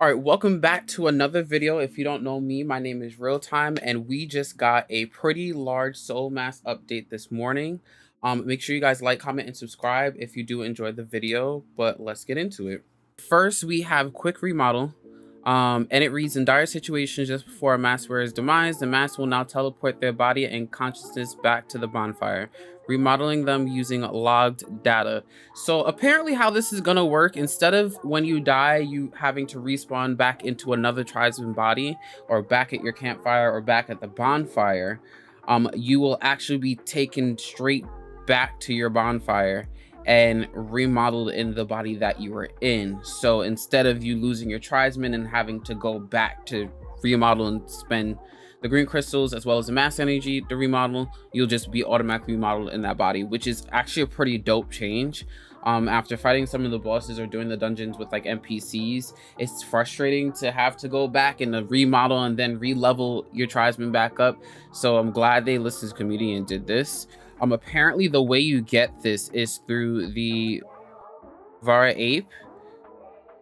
All right, welcome back to another video. If you don't know me, my name is RealTime, and we just got a pretty large SoulMask update this morning. Make sure you guys like, comment, and subscribe if you do enjoy the video, but let's get into it. First, we have quick remodel. And it reads, in dire situations just before a mask wearer's demise, the mask will now teleport their body and consciousness back to the bonfire, remodeling them using logged data. So apparently how this is going to work, instead of when you die, you having to respawn back into another tribesman body or back at your campfire or back at the bonfire, you will actually be taken straight back to your bonfire and remodeled in the body that you were in. So instead of you losing your tribesman and having to go back to remodel and spend the green crystals as well as the mass energy to remodel, you'll just be automatically remodeled in that body, which is actually a pretty dope change. After fighting some of the bosses or doing the dungeons with like NPCs, it's frustrating to have to go back and remodel and then re-level your tribesman back up. So I'm glad they listened to the community and did this. Apparently the way you get this is through the Vara Ape.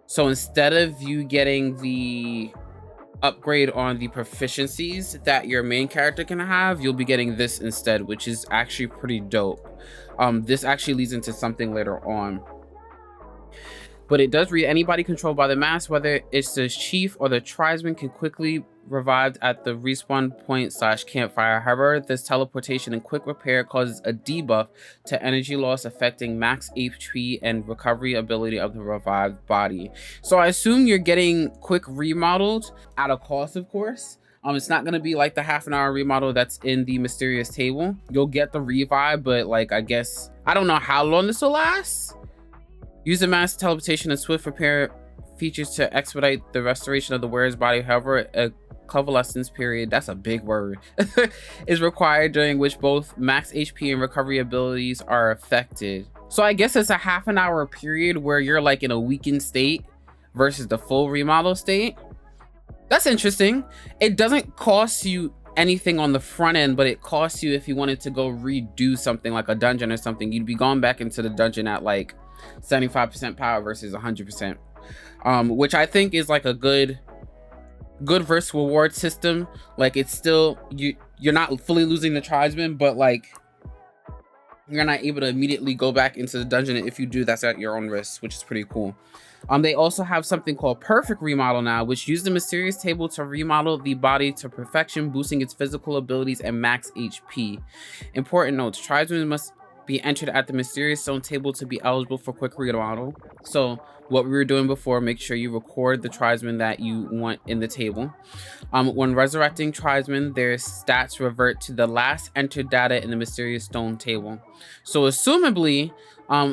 So instead of you getting the upgrade on the proficiencies that your main character can have, you'll be getting this instead, which is actually pretty dope. This actually leads into something later on. But it does read, anybody controlled by the mask, whether it's the chief or the tribesman, can quickly revived at the respawn point / campfire. However, this teleportation and quick repair causes a debuff to energy loss, affecting max HP and recovery ability of the revived body. So I assume you're getting quick remodeled at a cost, of course. It's not going to be like the half-an-hour remodel that's in the mysterious table. You'll get the revive, but like, I guess, I don't know how long this will last. Use the mass teleportation and swift repair features to expedite the restoration of the wearer's body. However, a convalescence period, that's a big word, is required, during which both max HP and recovery abilities are affected. So I guess it's a half-an-hour period where you're like in a weakened state versus the full remodel state. That's interesting. It doesn't cost you anything on the front end, but it costs you if you wanted to go redo something like a dungeon or something. You'd be going back into the dungeon at like 75% power versus 100%, which I think is like a good versus reward system. Like, it's still, you're not fully losing the tribesman, but like you're not able to immediately go back into the dungeon. If you do, that's at your own risk, which is pretty cool. They also have something called perfect remodel now, which uses the mysterious table to remodel the body to perfection, boosting its physical abilities and max HP. Important notes: tribesmen must be entered at the mysterious zone table to be eligible for quick remodel. So what we were doing before, make sure you record the tribesmen that you want in the table. When resurrecting tribesmen, their stats revert to the last entered data in the mysterious stone table. So assumably,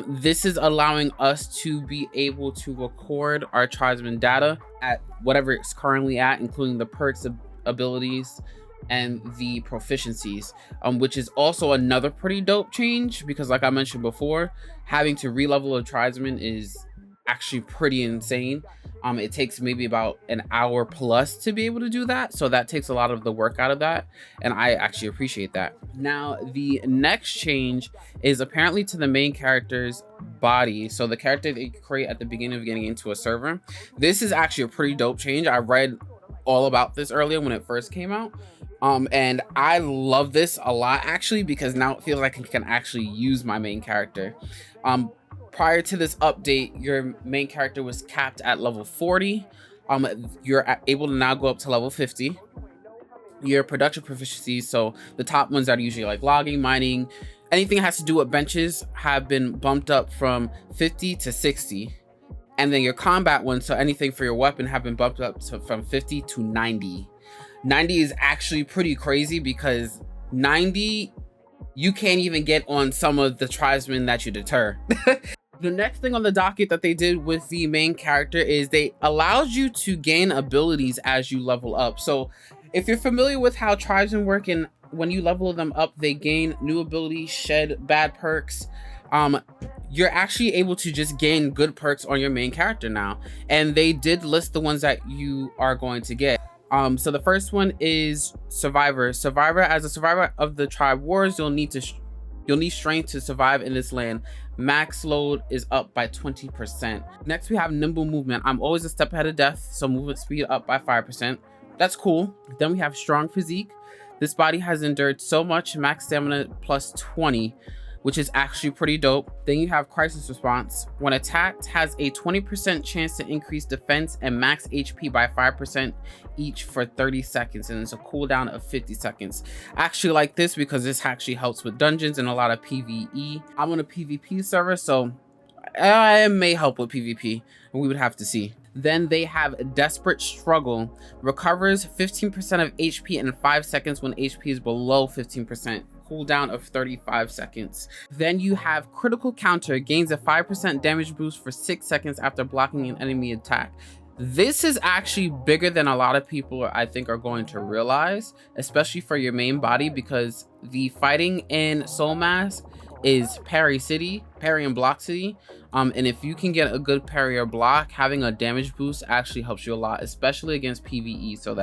this is allowing us to be able to record our tribesman data at whatever it's currently at, including the perks, abilities, and the proficiencies, which is also another pretty dope change, because like I mentioned before, having to re-level a tribesman is actually pretty insane. It takes maybe about an hour plus to be able to do that, so that takes a lot of the work out of that, and I actually appreciate that. Now the next change is apparently to the main character's body. So the character that you create at the beginning of getting into a server, this is actually a pretty dope change. I read all about this earlier when it first came out, and I love this a lot actually, because now it feels like I can actually use my main character. Prior to this update, your main character was capped at level 40. You're able to now go up to level 50. Your production proficiencies, so the top ones are usually like logging, mining, anything that has to do with benches, have been bumped up from 50 to 60. And then your combat ones, so anything for your weapon, have been bumped up from 50 to 90. 90 is actually pretty crazy, because 90 you can't even get on some of the tribesmen that you deter. The next thing on the docket that they did with the main character is they allowed you to gain abilities as you level up. So if you're familiar with how tribesmen work, and when you level them up, they gain new abilities, shed bad perks. You're actually able to just gain good perks on your main character now, and they did list the ones that you are going to get. So the first one is survivor. As a survivor of the tribe wars, you'll need to You'll need strength to survive in this land. Max load is up by 20%. Next, we have nimble movement. I'm always a step ahead of death, so movement speed up by 5%. That's cool. Then we have strong physique. This body has endured so much, max stamina plus 20, which is actually pretty dope. Then you have crisis response. When attacked, has a 20% chance to increase defense and max HP by 5% each for 30 seconds, and it's a cooldown of 50 seconds. I actually like this because this actually helps with dungeons and a lot of PvE. I'm on a PvP server, so it may help with PvP, and we would have to see. Then they have Desperate Struggle. Recovers 15% of HP in 5 seconds when HP is below 15%. Cooldown of 35 seconds. Then you have Critical Counter. Gains a 5% damage boost for 6 seconds after blocking an enemy attack. This is actually bigger than a lot of people I think are going to realize, especially for your main body, because the fighting in SoulMask is parry and block city. And if you can get a good parry or block, having a damage boost actually helps you a lot, especially against PvE. So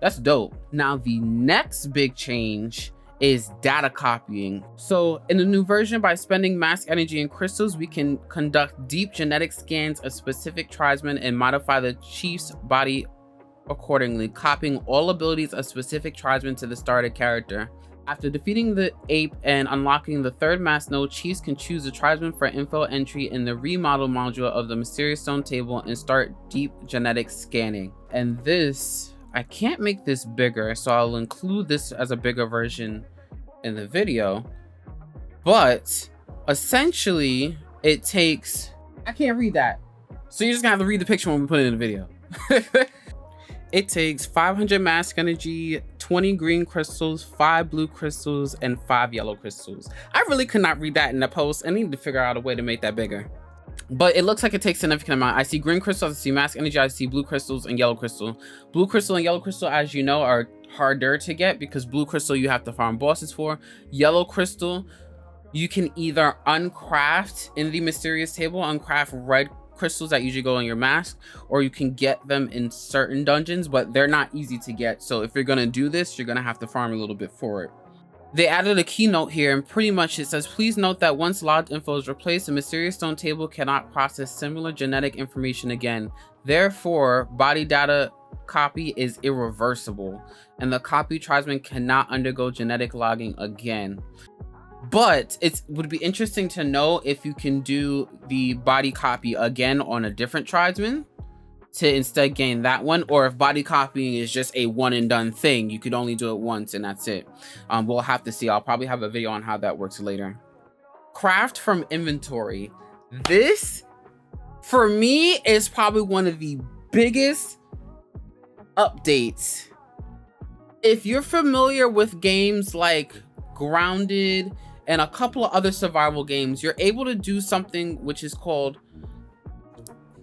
that's dope. Now the next big change is data copying. So in the new version, by spending mask energy and crystals, we can conduct deep genetic scans of specific tribesmen and modify the chief's body accordingly, copying all abilities of specific tribesmen to the starter character. After defeating the ape and unlocking the third mask node, chiefs can choose a tribesman for info entry in the Remodel module of the Mysterious Stone table and start deep genetic scanning. And this, I can't make this bigger, so I'll include this as a bigger version in the video. But essentially, it takes, I can't read that, so you're just gonna have to read the picture when we put it in the video. It takes 500 mask energy, 20 green crystals, 5 blue crystals, and 5 yellow crystals. I really could not read that in the post. I need to figure out a way to make that bigger. But it looks like it takes a significant amount. I see green crystals, I see mask energy, I see blue crystals and yellow crystal. Blue crystal and yellow crystal, as you know, are harder to get because blue crystal you have to farm bosses for. Yellow crystal, you can either uncraft in the mysterious table, uncraft red crystals that usually go in your mask, or you can get them in certain dungeons, but they're not easy to get. So if you're gonna do this, you're gonna have to farm a little bit for it. They added a keynote here, and pretty much it says, please note that once logged info is replaced, the Mysterious Stone table cannot process similar genetic information again. Therefore, body data copy is irreversible, and the copy tribesman cannot undergo genetic logging again. But it would be interesting to know if you can do the body copy again on a different tribesman to instead gain that one, or if body copying is just a one and done thing, you could only do it once and that's it. We'll have to see. I'll probably have a video on how that works later. Craft from inventory. This, for me, is probably one of the biggest updates. If you're familiar with games like Grounded and a couple of other survival games, you're able to do something which is called,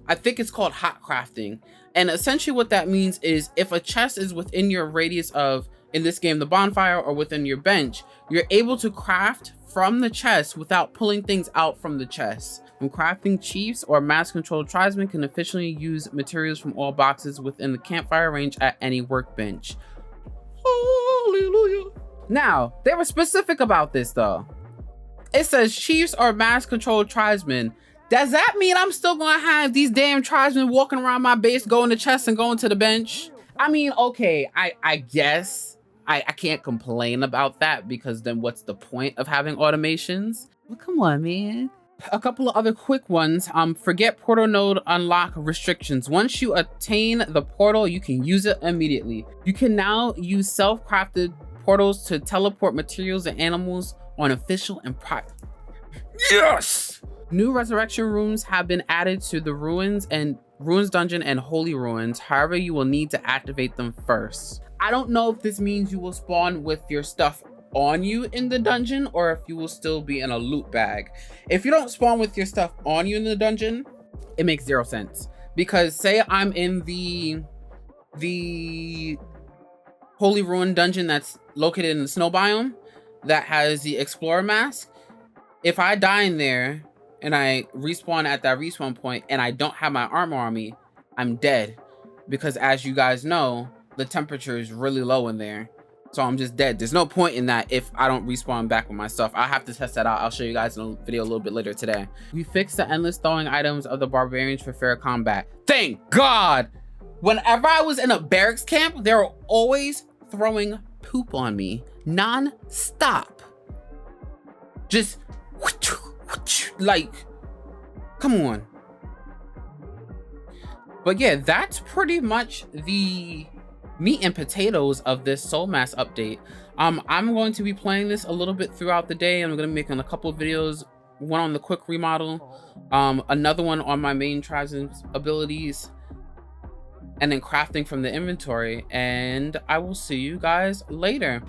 I think it's called hot crafting. And essentially what that means is if a chest is within your radius of, in this game, the bonfire, or within your bench, you're able to craft from the chest without pulling things out from the chest. When crafting, chiefs or mass controlled tribesmen can efficiently use materials from all boxes within the campfire range at any workbench. Hallelujah. Now, they were specific about this though. It says chiefs or mass controlled tribesmen. Does that mean I'm still gonna have these damn tribesmen walking around my base, going to chests and going to the bench? I mean, okay, I guess I can't complain about that, because then what's the point of having automations? Well, come on, man. A couple of other quick ones. Forget portal node unlock restrictions. Once you attain the portal, you can use it immediately. You can now use self-crafted portals to teleport materials and animals on official and private. Yes! New resurrection rooms have been added to the ruins dungeon and holy ruins. However, you will need to activate them first. I don't know if this means you will spawn with your stuff on you in the dungeon, or if you will still be in a loot bag. If you don't spawn with your stuff on you in the dungeon, it makes 0 sense. Because say I'm in the holy ruin dungeon that's located in the snow biome that has the explorer mask. If I die in there and I respawn at that respawn point and I don't have my armor on me, I'm dead. Because as you guys know, the temperature is really low in there. So I'm just dead. There's no point in that if I don't respawn back with my stuff. I have to test that out. I'll show you guys in a video a little bit later today. We fixed the endless throwing items of the barbarians for fair combat. Thank God. Whenever I was in a barracks camp, they were always throwing poop on me non-stop. Just like, come on. But yeah, that's pretty much the meat and potatoes of this SoulMask update. I'm going to be playing this a little bit throughout the day. I'm going to be making a couple of videos, one on the quick remodel, another one on my main tribes and abilities, and then crafting from the inventory. And I will see you guys later.